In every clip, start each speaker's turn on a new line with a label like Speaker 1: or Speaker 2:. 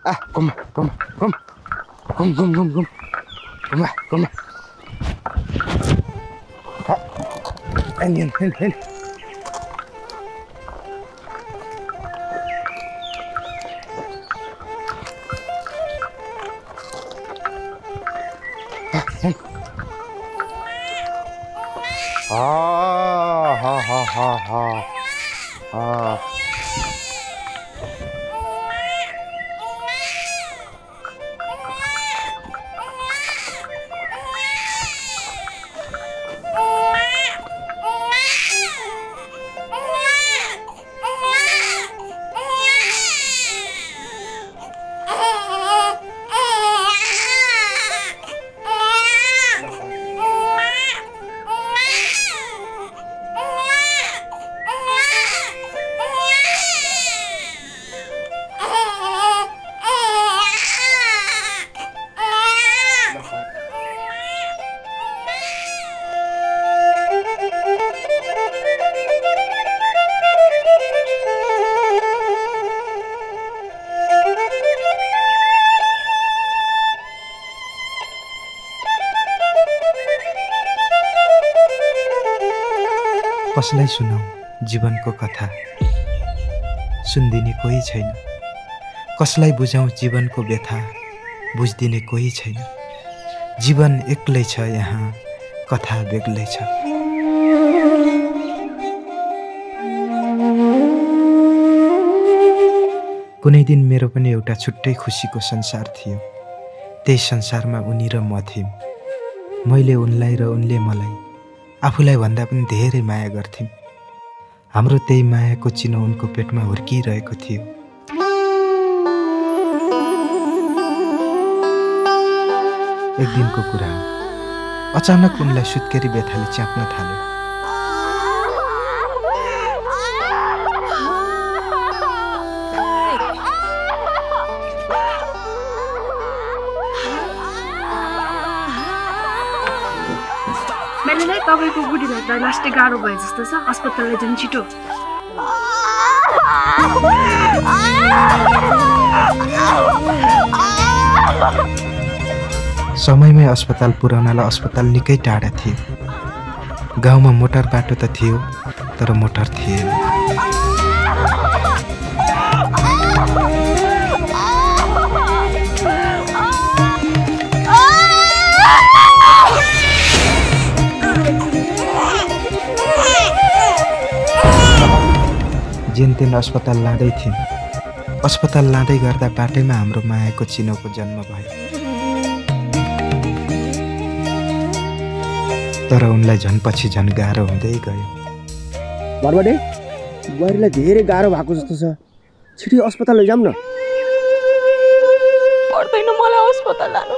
Speaker 1: Kom maar, kom maar, kom. Kom. Kom maar. En. Ha.
Speaker 2: कसलाई सुनाऊ जीवनको कथा सुन्दिने कोही छैन कसलाई बुझाऊ जीवनको व्यथा बुझ्दिने कोही छैन जीवन एक्लै छ यहाँ कथा बेग्लै छ कुनै दिन मेरो पनि एउटा छुट्टै खुसीको संसार थियो त्यही संसारमा उनी र म थियौं मैले उनलाई र उनले मलाई आफूलाई भन्दा पनि धेरै माया गर्थ्यौं हाम्रो त्यही मायाको चिनो उनको पेटमा हुर्किरहेको थियो एक दिनको कुरा हो अचानक उनलाई सुत्केरी व्यथाले च्याप्न थाल्यो
Speaker 3: मैले तपाईको बुढीलाई त लास्टै गाह्रो भयो जस्तो छ अस्पतालले जान छिटो
Speaker 2: समयमै अस्पताल पुर्याउनलाई अस्पताल निकै टाढा थियो गाउँमा मोटर बाटो त थियो तर मोटर थिएन जेनतेन अस्पताल लाँदै थियौं अस्पताल लाँदै गर्दा बाटैमा हाम्रो मायाको चिनोको जन्म भयो तर उनलाई झनपछि झन गाह्रो हुँदै गयो
Speaker 4: बरबडे बुहारीलाई धेरै गाह्रो भएको जस्तो छ छिटो अस्पताल लैजाऊ न
Speaker 5: पर्दैन मलाई अस्पताल लानु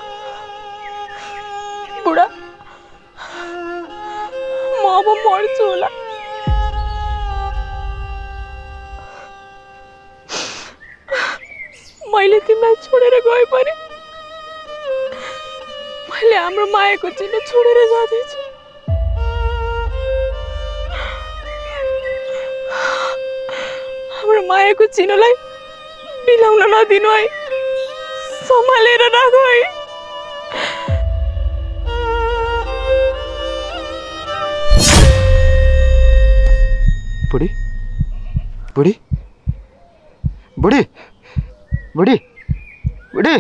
Speaker 5: बुढा म अब मर्छु होला मैले तिमीलाई छोडेर गए पनि मैले हाम्रो मायाको चिनो छोडेर जाँदैछु हाम्रो मायाको चिनोलाई बिलाउन नदिनु है सम्हालेर राख है
Speaker 2: बुढी बुढी बुढी बुढी बुढी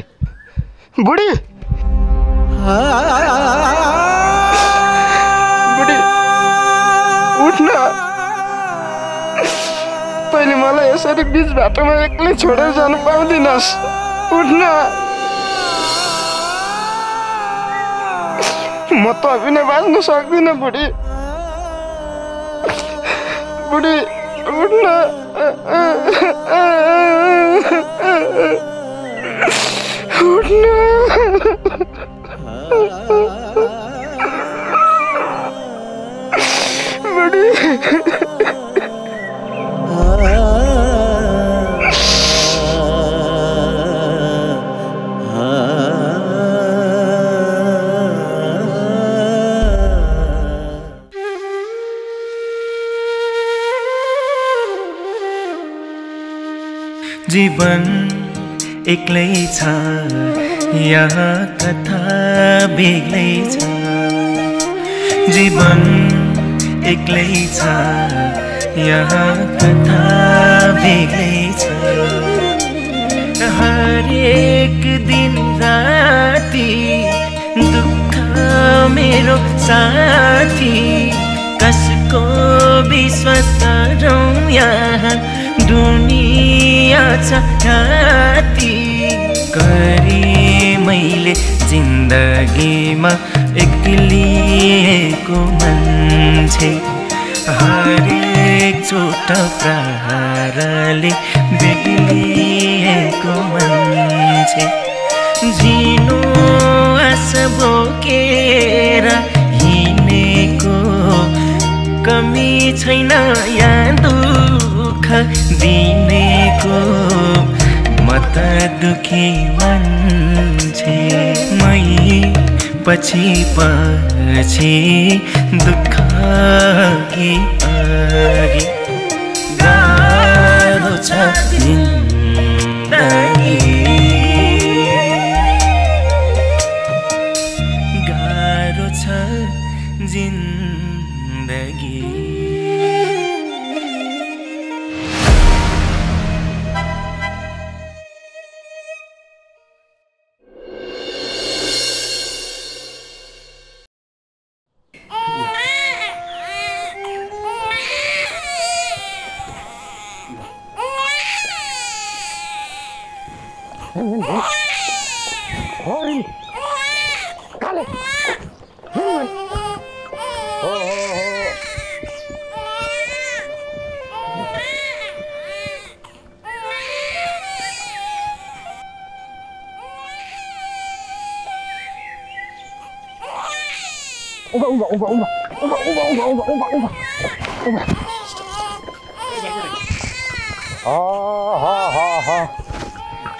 Speaker 2: बुढी बुढी उठ्न पहिले मलाई यसरी बीच बाटोमा एक्लै छोडेर जानु पाउँदिनस् उठ्न म त बिना बाँच्न सक्दिनँ बुढी बुढी उठ्न
Speaker 6: जीवन एक्लै छ यहाँ कथा बेग्लै छ जीवन एक्लै छ यहाँ कथा बेग्लै छ हरेक दिन राति दुःख मेरो साथी कसको विश्वास गरौँ यहाँ दुनिया छ राति गरी मैले जिन्दगीमा एक्लिएको मान्छे हरेक छोटो प्रहारले बेग्लिएको मान्छे झिनो आस बोकेर हिँडेको कमी छैन यहाँ दुःख दिनेको म त दुखी मान्छे मै पछि पछि दुःख कि अघि गाह्रो छ जिन्दगी गाह्रो छ जिन्दगी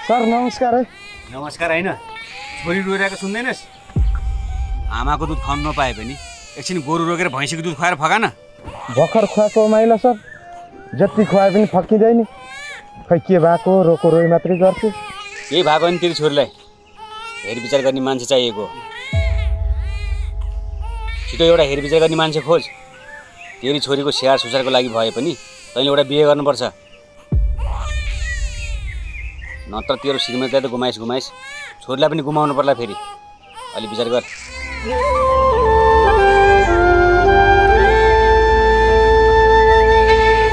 Speaker 4: सर नमस्कार है।
Speaker 1: नमस्कार होइन छोरी रोइरहेको सुन्दैनस् आमाको दुध खान नपाए पनि एकछिन गोरु रोकेर भैँसीको दुध खुवाएर फगा न
Speaker 4: भर्खर खुवाएको माइला सर जति खुवाए पनि फकिँदैन खै के भएको रोको रोइ मात्रै गर्छु
Speaker 1: केही भएको नि तेरो छोरीलाई हेरविचार गर्ने मान्छे चाहिएको छिटो एउटा हेरविचार गर्ने मान्छे खोज तेरी छोरीको स्याहार सुसारको लागि भए पनि तैँले एउटा बिहे गर्नुपर्छ नत्र तेरो श्रीमतीलाई त गुमाइस छोरीलाई पनि गुमाउनु पर्ला फेरि अलि विचार गर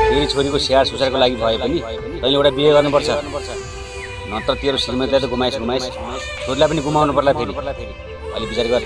Speaker 1: तेरी छोरीको स्याहार सुसारको लागि भए पनि तैँले एउटा बिहे गर्नुपर्छ नत्र तेरो श्रीमतीलाई त गुमाइस छोरीलाई पनि गुमाउनु पर्ला फेरि अलि विचार गर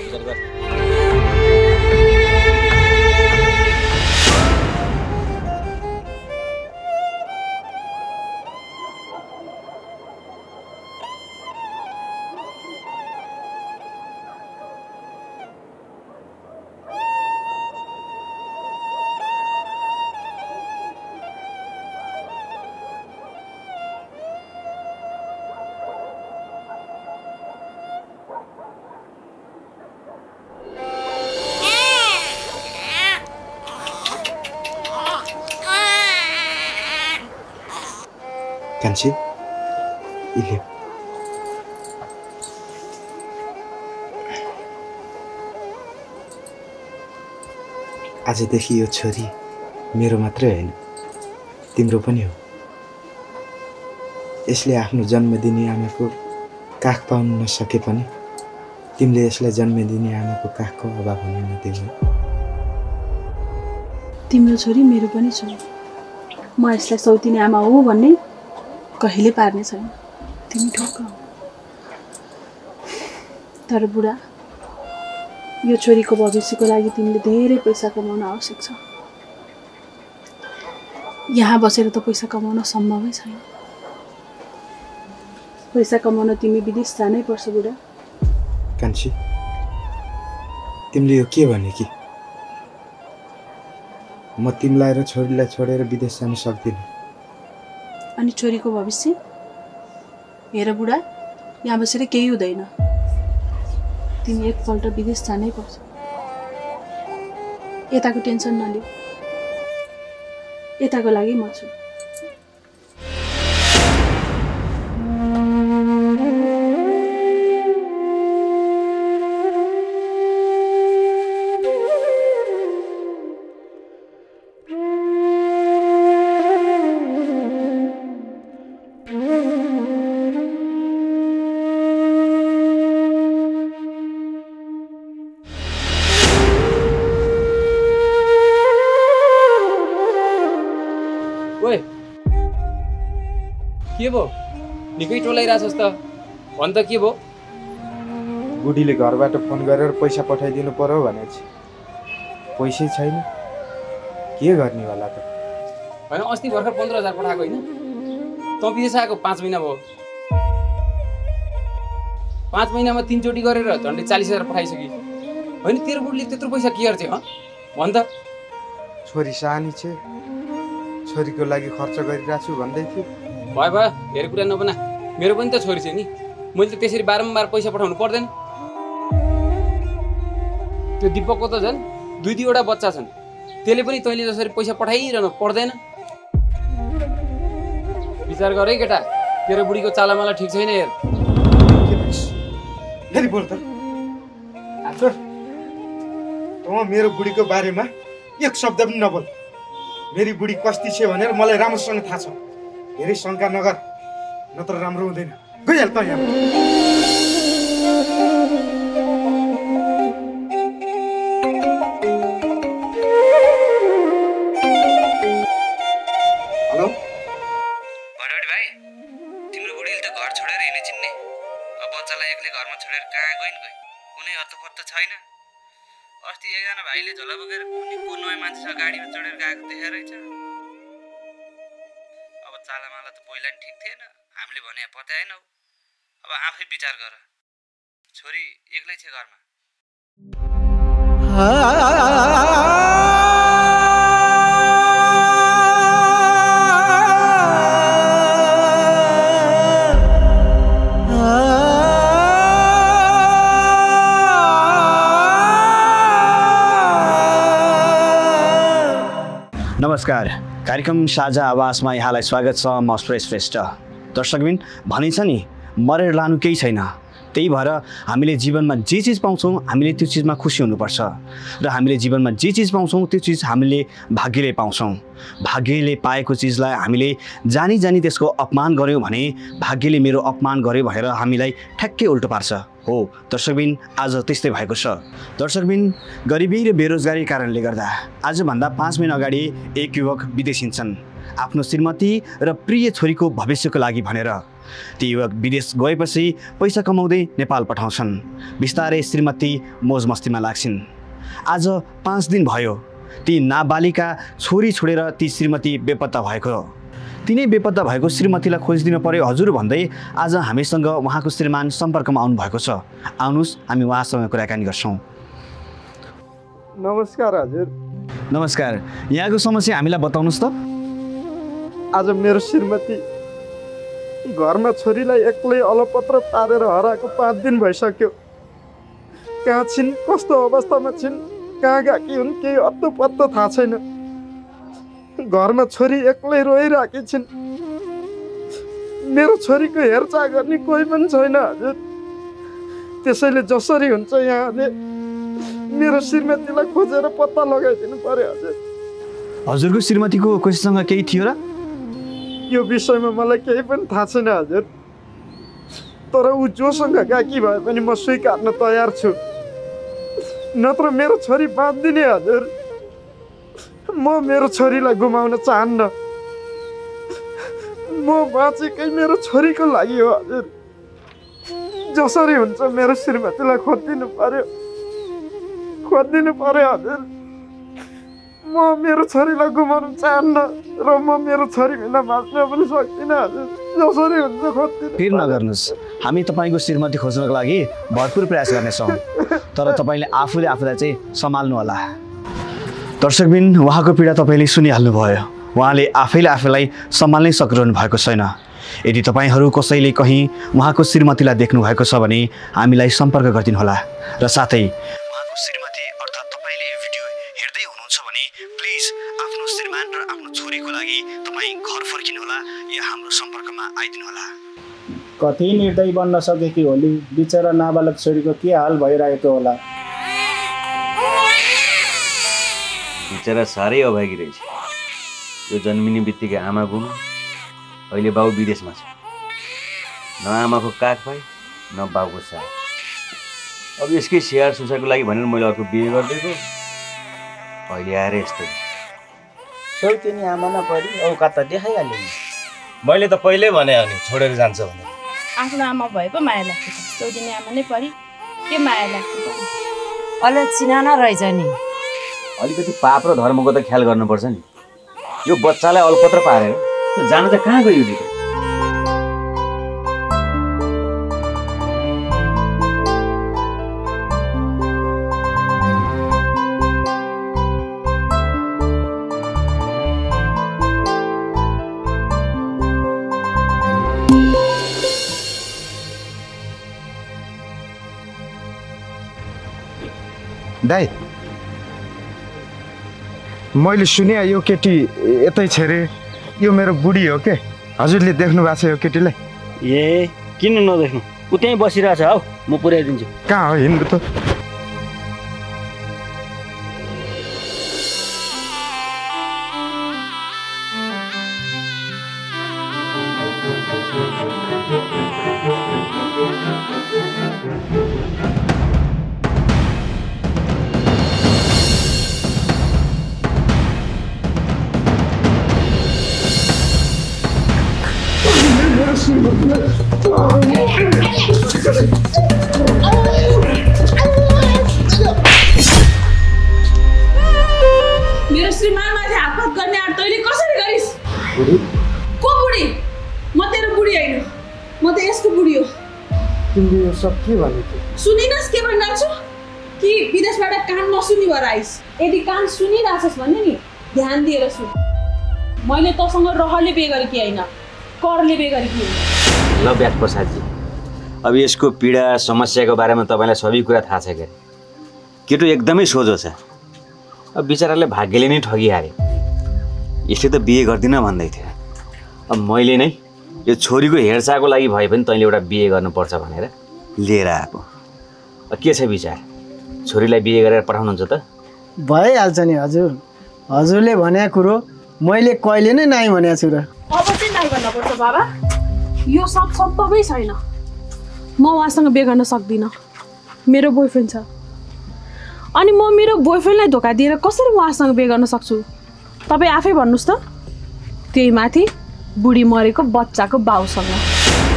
Speaker 2: कान्छी इले आजदेखि यो छोरी मेरो मात्रै होइन तिम्रो पनि हो यसले आफ्नो जन्म दिने आमाको काख पाउन नसके पनि तिमीले यसलाई जन्म दिने आमाको काखको अभाव हुन नदेऊ
Speaker 3: तिम्रो छोरी मेरो पनि छ म यसलाई सौतिने आमा हो भन्ने कहिले पार्ने छैन तिमी ठोक्क तर बुढा यो छोरीको भविष्यको लागि तिमीले धेरै पैसा कमाउन आवश्यक छ यहाँ बसेर त पैसा कमाउन सम्भवै छैन पैसा कमाउन तिमी विदेश जानै पर्छ बुढा
Speaker 2: कान्छी तिमीले यो के भने कि म तिमीलाई र छोरीलाई छोडेर विदेश जान सक्दिनँ
Speaker 3: अनि छोरीको भविष्य हेर बुढा यहाँ बसेर केही हुँदैन तिमी एकपल्ट विदेश जानै पर्छ यताको टेन्सन नलिऊ यताको लागि म छु
Speaker 7: के भयो निकै टोलाइरहेछस् त भन् त के भयो
Speaker 4: बुढीले घरबाट फोन गरेर पैसा पठाइदिनु पर्यो भनेपछि पैसै छैन के गर्ने होला त
Speaker 7: होइन अस्ति भर्खर 15,000 पठाएको होइन तँ विदेश आएको 5 महिना भयो 5 महिनामा 3 चोटि गरेर झन्डै 40,000 पठाइसके होइन तेरो बुढीले त्यत्रो पैसा के गर्छ भन् त
Speaker 4: छोरी सानी छ छोरीको लागि खर्च गरिरहेको छु भन्दै थियो
Speaker 7: भयो हेर कुरा नबना मेरो पनि त छोरी छ नि मैले त त्यसरी बारम्बार पैसा पठाउनु पर्दैन त्यो दिपकको त झन् 2-2वटा बच्चा छन् त्यसले पनि तैँले जसरी पैसा पठाइरहनु पर्दैन विचार गर है केटा तेरो बुढीको चालामाला ठिक छैन हेर
Speaker 4: फेरि बोल त छोड तँ मेरो बुढीको बारेमा एक शब्द पनि नबोल मेरी बुढी कस्ती छ भनेर मलाई राम्रोसँग थाहा छ धेरै शङ्का नगर नत्र राम्रो हुँदैन गइहाल त यहाँ हेलो
Speaker 8: भटौडी भाइ तिम्रो बुढीले त घर छोडेर हिँडेछिन् नि अब बच्चालाई एक्लै घरमा छोडेर कहाँ गइन् गइ कुनै अत्तोपत्तो छैन अस्ति एकजना भाइले झोला बोकेर कुनै को नयाँ मान्छेसँग गाडीमा चढेर गएको देखेर रहेछ अब चालामाला त पहिला नि ठिक थिएन हामीले भने पत्याएनौ अब आफै विचार गर छोरी एक्लै छ घरमा
Speaker 1: नमस्कार कार्यक्रम साझा आवाजमा यहाँलाई स्वागत छ म सुरेश श्रेष्ठ दर्शकबिन भनिन्छ नि मरेर लानु केही छैन त्यही भएर हामीले जीवनमा जे चिज पाउँछौँ हामीले त्यो चिजमा खुसी हुनुपर्छ र हामीले जीवनमा जे चिज पाउँछौँ त्यो चिज हामीले भाग्यले पाउँछौँ भाग्यले पाएको चिजलाई हामीले जानी जानी त्यसको अपमान गर्यौँ भने भाग्यले मेरो अपमान गर्यो भनेर हामीलाई ठ्याक्कै उल्टो पार्छ हो दर्शकबिन आज त्यस्तै भएको छ दर्शकबिन गरिबी र बेरोजगारी कारणले गर्दा आजभन्दा 5 महिना अगाडि एक युवक विदेश हिँड्छन् आफ्नो श्रीमती र प्रिय छोरीको भविष्यको लागि भनेर ती युवक विदेश गएपछि पैसा कमाउँदै नेपाल पठाउँछन् बिस्तारै श्रीमती मोजमस्तीमा लाग्छिन् आज 5 दिन भयो ती नाबालिका छोरी छोडेर ती श्रीमती बेपत्ता भएको तिनै बेपत्ता भएको श्रीमतीलाई खोजिदिनु पर्यो हजुर भन्दै आज हामीसँग उहाँको श्रीमान सम्पर्कमा आउनु भएको छ आउनुहोस् हामी उहाँसँग कुराकानी गर्छौँ
Speaker 4: नमस्कार हजुर
Speaker 1: नमस्कार यहाँको समस्या हामीलाई बताउनुहोस् त
Speaker 4: आज मेरो श्रीमती घरमा छोरीलाई एक्लै अलपत्र पारेर हराएको 5 दिन भइसक्यो कहाँ छिन् कस्तो अवस्थामा छिन् कहाँ गएकी हुन् केही अत्तो पत्तो थाहा छैन घरमा छोरी एक्लै रोइरहेकी छिन् मेरो छोरीको हेरचाह गर्ने कोही पनि छैन हजुर त्यसैले जसरी हुन्छ यहाँले मेरो श्रीमतीलाई खोजेर पत्ता लगाइदिनु पर्यो हजुर
Speaker 1: हजुरको श्रीमतीको कोहीसँग केही थियो र
Speaker 4: यो विषयमा मलाई केही पनि थाहा छैन हजुर तर ऊ जोसँग गएकी भए पनि म स्वीकार्न तयार छु नत्र मेरो छोरी बाँच्दिने हजुर म मेरो छोरीलाई गुमाउन चाहन्न म बाँचेकै मेरो छोरीको लागि हो हजुर जसरी हुन्छ मेरो श्रीमतीलाई खोजिदिनु पर्यो हजुर म मेरो छोरीलाई गुमाउन चाहन्न र म मेरो छोरी बिना बाँच्न पनि सक्दिनँ हजुर जसरी हुन्छ खोजिदिनु
Speaker 1: फिर नगर्नुहोस् हामी तपाईँको श्रीमती खोज्नको लागि भरपुर प्रयास गर्नेछौँ तर तपाईँले आफूले आफूलाई चाहिँ सम्हाल्नु होला दर्शकबिन उहाँको पीडा तपाईँले सुनिहाल्नुभयो उहाँले आफैले आफैलाई सम्हाल्नै सकिरहनु भएको छैन यदि तपाईँहरू कसैले कहीँ उहाँको श्रीमतीलाई देख्नु भएको छ भने हामीलाई सम्पर्क गरिदिनुहोला र साथै उहाँको श्रीमती अर्थात् तपाईँले यो भिडियो हेर्दै हुनुहुन्छ भने प्लिज आफ्नो श्रीमान र आफ्नो छोरीको लागि तपाईँ घर फर्किनुहोला या हाम्रो सम्पर्कमा आइदिनुहोला
Speaker 9: कति निर्दयी बन्न सकेकी होली बिचरा नाबालक छोरीको के हाल भइरहेको होला
Speaker 10: बिचरा साह्रै अभागी रहेछ यो जन्मिने बित्तिकै आमा गुम अहिले बाउ विदेशमा छ न आमाको काख भाइ न बाउको साथ अब यसकै स्याहार सुसारको लागि भनेर मैले अर्को बिहे गरिदिएको अहिले आएर यस्तो
Speaker 9: सौतेनी आमा नपरि औकात त देखाइहाल्यो नि
Speaker 11: मैले त पहिल्यै भने अनि छोडेर जान्छ भनेर।
Speaker 12: आफ्नो आमा भएको माया लाग्छ सोधिने आमा नै परि के माया लाग्छ
Speaker 13: अलि चिनाना रहेछ नि।
Speaker 10: अलिकति पाप र धर्मको त ख्याल गर्नुपर्छ नि। यो बच्चालाई अलपत्र पारेर जान त कहाँ गयो नि?
Speaker 4: दाइ मैले सुने यो केटी यतै छ रे, यो मेरो बुढी हो के? हजुरले देख्नु भएको छ यो केटीलाई?
Speaker 1: ए किन नदेख्नु, ऊ त्यहीँ बसिरहेछ हौ, म पुर्याइदिन्छु।
Speaker 4: कहाँ हो हिँड्नु त?
Speaker 3: मेरो श्रीमानमाथि हातपात गर्ने आँट तैँले कसरी गरिस्? को बुढी? म तेरो बुढी होइन, म त यसको बुढी हो।
Speaker 4: तिमीले यो सब के भनेको?
Speaker 3: सुनिनस् के भनिरहेको छु? कि विदेशबाट कान नसुनी भएर आइस्? यदि कान सुनिरहेछस् भने नि ध्यान दिएर सुन। मैले तसँग रहरले बिहे गरेकी होइन, करले बिहे गरेकी होइन।
Speaker 10: ल ब्याज प्रसादजी, अब यसको पीडा समस्याको बारेमा तपाईँलाई सबै कुरा थाहा छ क्या? केटो एकदमै सोझो छ। अब बिचराले भाग्यले नै ठगिहारे। यसले त बिहे गर्दिनँ भन्दै थियो। अब मैले नै यो छोरीको हेरचाहको लागि भए पनि तैँले एउटा बिहे गर्नुपर्छ भनेर लिएर आएको। अब के छ विचार? छोरीलाई बिहे गरेर पठाउनुहुन्छ त?
Speaker 14: भइहाल्छ नि हजुर। हजुरले भनेको कुरो मैले कहिले नै नाइ भनेको छु र।
Speaker 3: अब चाहिँ नाइ भन्नुपर्छ बाबा। यो सब सम्भवै छैन। म उहाँसँग बिहे गर्न सक्दिनँ। मेरो बोयफ्रेन्ड छ। अनि म मेरो बोयफ्रेन्डलाई धोका दिएर कसरी उहाँसँग बिहे गर्न सक्छु? तपाईँ आफै भन्नुहोस् त। त्यही माथि बुढी मरेको बच्चाको बाउसँग।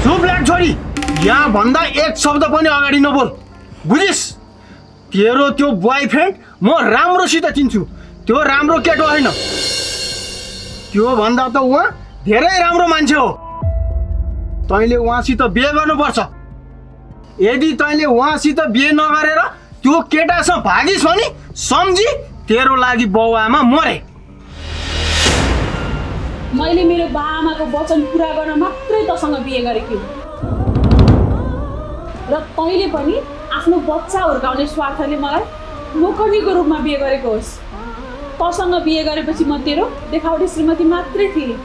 Speaker 4: चुप लाग छोरी, यहाँ भन्दा एक शब्द पनि अगाडि नबोल, बुझिस्? तेरो त्यो बोयफ्रेन्ड म राम्रोसित चिन्छु। त्यो राम्रो केटो होइन, त्यो भन्दा त उहाँ धेरै राम्रो मान्छे हो। तैँले उहाँसित बिहे गर्नुपर्छ। यदि तैँले उहाँसित बिहे नगरेर त्यो केटासँग भागिस् भने सम्झी तेरो लागि बाउ आमा मरे।
Speaker 3: मैले मेरो बाआमाको वचन पुरा गर्न मात्रै तसँग बिहे गरेकी हुँ र तैँले पनि आफ्नो बच्चा हुर्काउने स्वार्थले मलाई नोकरीको रूपमा बिहे गरेको होस्। तसँग बिहे गरेपछि म तेरो देखावटी श्रीमती मात्रै थिएँ।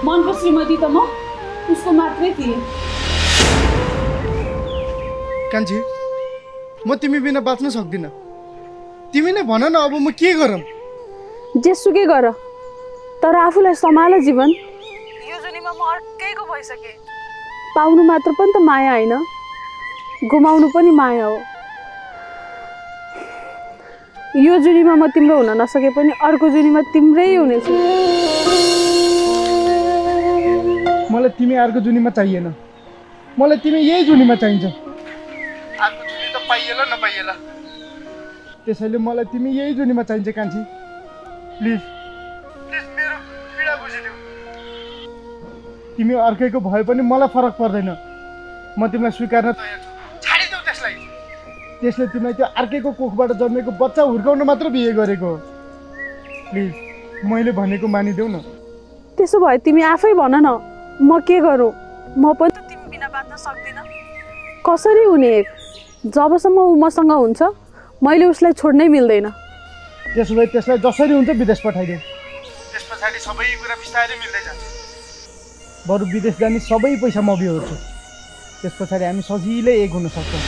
Speaker 3: मनको श्रीमती त म उसको मात्रै थिएँ।
Speaker 4: कान्छी, म तिमी बिना बाँच्न सक्दिनँ। तिमी नै भन न, अब म के गरौँ?
Speaker 3: जेसुकै गर, तर आफूलाई सम्हाल जीवन। यो जुनीमा म अर्कैको भइसकेँ। पाउनु मात्र पनि त माया होइन, गुमाउनु पनि माया हो। यो जुनीमा म तिम्रो हुन नसके पनि अर्को जुनीमा तिम्रै हुनेछु।
Speaker 4: मलाई तिमी अर्को जुनीमा चाहिएन, मलाई तिमी यही जुनीमा चाहिन्छ। अर्को जुनी त पाइएला नपाइएला, त्यसैले मलाई तिमी यही जुनीमा चाहिन्छ कान्छी। प्लिज प्लिज मेरो पीडा बुझिदेऊ। तिमी अर्कैको भए पनि मलाई फरक पर्दैन। म तिमीलाई स्वीकार्न तयार छु। छाडिदेऊ त्यसलाई। त्यसले तिमीलाई त्यो अर्कैको कोखबाट जन्मेको बच्चा हुर्काउन मात्र बिहे गरेको हो। प्लिज मैले भनेको मानिदेऊ न।
Speaker 3: त्यसो भए तिमी आफै भन न, म के गरौँ? म पनि त तिमी बिना बाँच्न सक्दिनँ। कसरी हुने? जबसम्म ऊ मसँग हुन्छ मैले उसलाई छोड्नै मिल्दैन।
Speaker 4: त्यसो भए त्यसलाई जसरी हुन्छ विदेश पठाइदेऊ। त्यस पछाडि सबै कुरा बिस्तारै मिल्दै जान्छ। बरु विदेश जाने सबै पैसा म बिहोर्छु। त्यस पछाडि हामी सजिलै एक हुन सक्छौँ।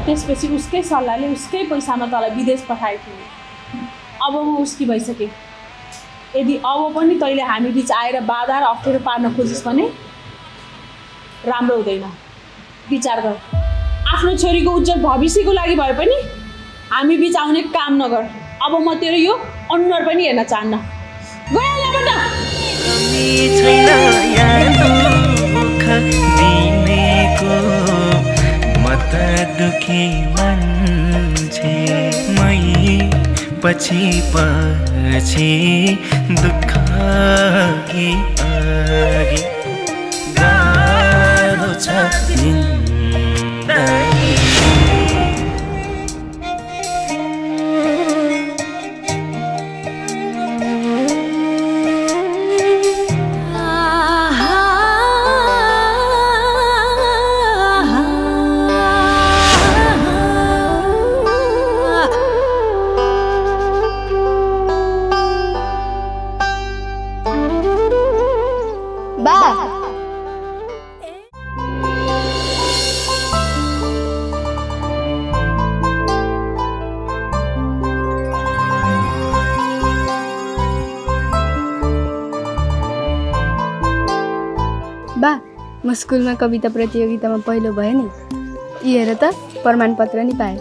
Speaker 3: त्यसपछि उसकै सल्लाहले उसकै पैसामा तँलाई विदेश पठाएको थिएँ। अब म उसकी भइसकेँ। यदि अब पनि तैँले हामी बिच आएर बाधा र अप्ठ्यारो पार्न खोजिस् भने राम्रो हुँदैन। विचार गर। आफ्नो छोरीको उज्जवल भविष्यको लागि भए पनि हामी बिच आउने काम नगर। अब म तेरो यो अनुहार पनि हेर्न चाहन्न। गइहाल यहाँबाट।
Speaker 6: दुखी मान्छे मै पछि पछि दुःख कि अघि गाह्रो छ जिन्दगी।
Speaker 12: म स्कुलमा कविता प्रतियोगितामा पहिलो भएँ नि। हेर त प्रमाणपत्र नि पाएँ।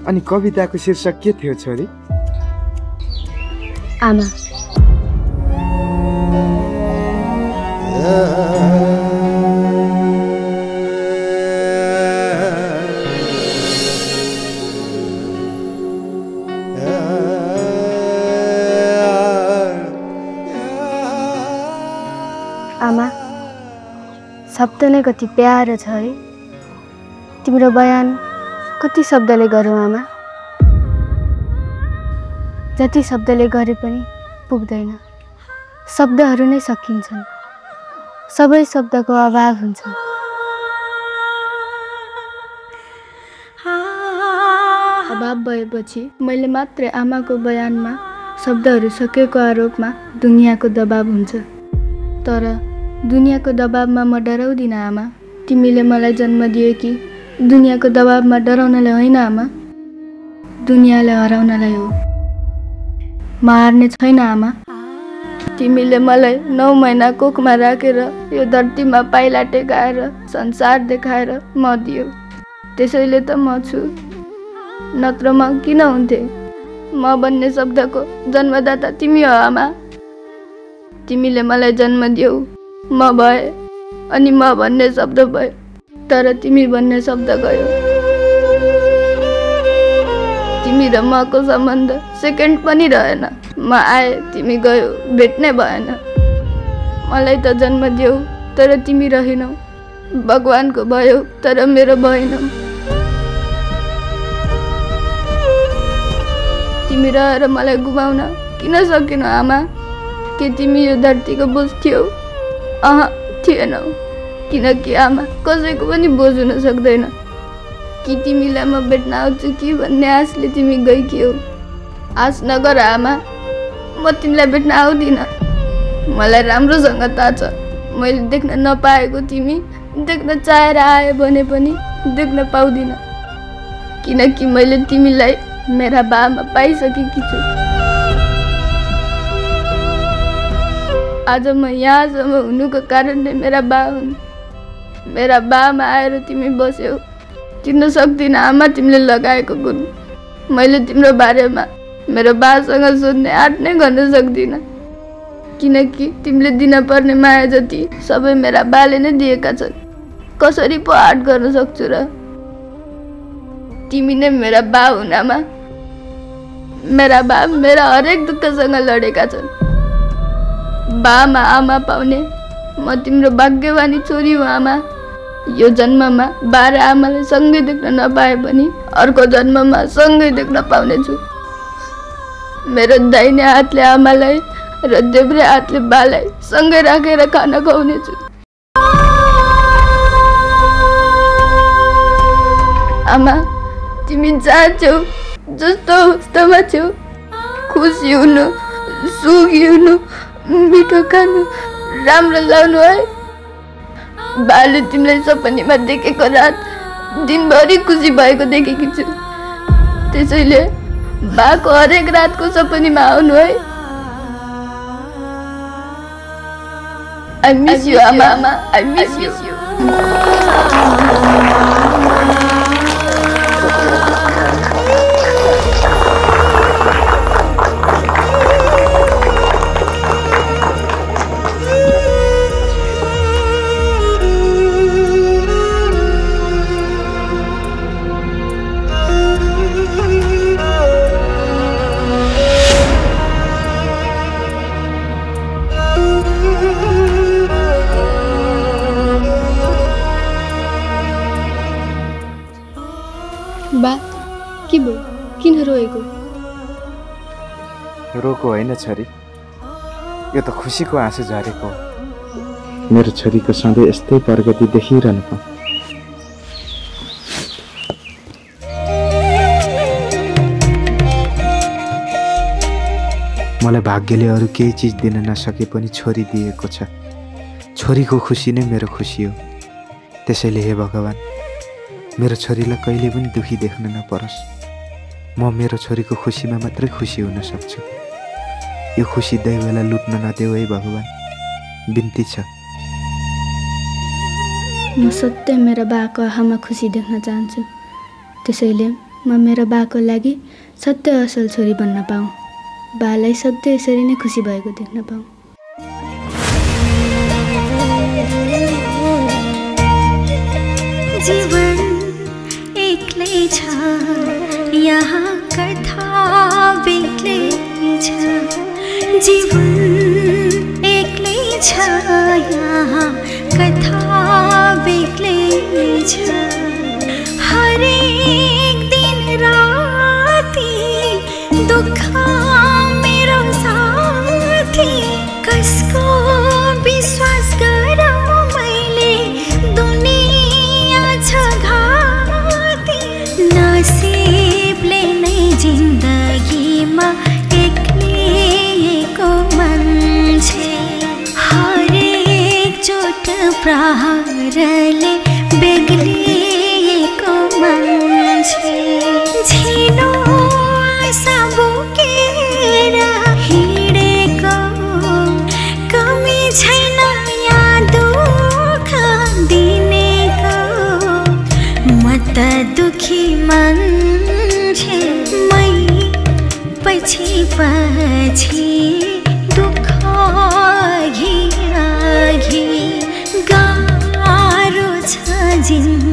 Speaker 2: अनि कविताको शीर्षक के थियो छोरी?
Speaker 12: आमा। आमा, शब्द नै कति प्यारो छ है। तिम्रो बयान कति शब्दले गरौँ आमा? जति शब्दले गरे पनि पुग्दैन। शब्दहरू नै सकिन्छन्। सबै शब्दको अभाव हुन्छ। अभाव भएपछि मैले मात्र आमाको बयानमा शब्दहरू सकेको आरोपमा दुनियाँको दबाब हुन्छ। तर दुनियाँको दबाबमा म डराउँदिन आमा। तिमीले मलाई जन्म दियो कि दुनियाँको दबाबमा डराउनलाई होइन आमा, दुनियाँलाई हराउनलाई हो। म हार्ने छैन आमा। तिमीले मलाई 9 महिना कोखमा राखेर यो धरतीमा पाइला टेकाएर संसार देखाएर म दियो। त्यसैले त म छु, नत्र म किन हुन्थे? म भन्ने शब्दको जन्मदाता तिमी हो आमा। तिमीले मलाई जन्म दियौ, म भए, अनि म भन्ने शब्द भयो। तर तिमी भन्ने शब्द गयो। तिमी र मको सम्बन्ध सेकेन्ड पनि रहेन। म आए, तिमी गयो, भेट्नै भएन। मलाई त जन्म दियौ तर तिमी रहेनौ। भगवानको भयो तर मेरो भएनौ। तिमी रहेर मलाई गुमाउन किन सकेनौ आमा? के तिमी यो धरतीको बोझ थियौ? थिएनौ। किनकि आमा कसैको पनि बोझ हुन सक्दैन। कि तिमीलाई म भेट्न आउँछु कि भन्ने आशले तिमी गइकियौ। आश नगर आमा, म तिमीलाई भेट्न आउँदिन। मलाई राम्रोसँग थाहा छ, मैले देख्न नपाएको तिमी देख्न चाहेर आए भने पनि देख्न पाउँदिन। किनकि मैले तिमीलाई मेरा बामा पाइसकेकी छु। आज म यहाँसम्म हुनुको कारण नै मेरा बा हुन्। मेरा बामा आएर तिमी बस्यौ। चिन्न सक्दिन आमा तिमीले लगाएको गुण। मैले तिम्रो बारेमा मेरो बासँग सोध्ने आँट नै गर्न सक्दिन। किनकि तिमीले दिन पर्ने माया जति सबै मेरा बाले नै दिएका छन्। कसरी पो आँट गर्न सक्छु र? तिमी नै मेरा बा हुन् आमा। मेरा बा मेरा हरेक दुःखसँग लडेका छन्। बामा आमा पाउने म तिम्रो भाग्यवानी छोरी हो आमा। यो जन्ममा बा र आमालाई सँगै देख्न नपाए पनि अर्को जन्ममा सँगै देख्न पाउनेछु। मेरो दाहिने हातले आमालाई र देब्रे हातले बालाई सँगै राखेर खाना खुवाउनेछु। आमा, तिमी जहाँ छौ, जस्तो अवस्थामा छौ, खुसी हुनु, सुखी हुनु, मिठो खानु, राम्रो लाउनु है। बाले तिमीलाई सपनीमा देखेको रात दिनभरि खुसी भएको देखेकी छु। त्यसैले बाको हरेक रातको सपनीमा आउनु है। I miss you, Mama. I miss you. के भयो किन रोएको?
Speaker 2: रोको होइन छोरी, यो त खुसीको आँसु झरेको हो। मेरो छोरीको सधैँ यस्तै प्रगति देखिरहनु पाऊँ। मलाई भाग्यले अरू केही चिज दिन नसके पनि छोरी दिएको छ। छोरीको खुसी नै मेरो खुसी हो। त्यसैले हे भगवान्, मेरो छोरीलाई कहिले पनि दुखी देख्न नपरोस्। म मेरो छोरीको खुसीमा मात्रै खुसी हुन सक्छु। यो खुसी दैवलाई लुट्न नदेऊ है भगवान्, बिन्ती छ।
Speaker 12: म सधैँ मेरो बाको आँखामा खुसी देख्न चाहन्छु। त्यसैले म मेरो बाको लागि सधैँ असल छोरी बन्न पाऊँ, बालाई सधैँ यसरी नै खुसी भएको देख्न पाऊँ।
Speaker 15: जीवन एक्लै छ, यहाँ कथा बेग्लै छ। जीवन एक्लै छ, यहाँ कथा बेग्लै छ। हरेक दिन राति दुःख मेरो साथी, कसको विश्वास गरौँ मैले, दुनिया छ घाती। नसिबले नै जिन्दगीमा एक्लिएको मान्छे, हरेक चोट प्रहारले बेग्लिएको मान्छे। झिनो आशा बोकेर हिँडेको, कमी छैन यहाँ दुःख दिनेको। म त दुखी मान्छे, मै पछि पछि दुःख घिराघि। गाह्रो छ जिन्दगी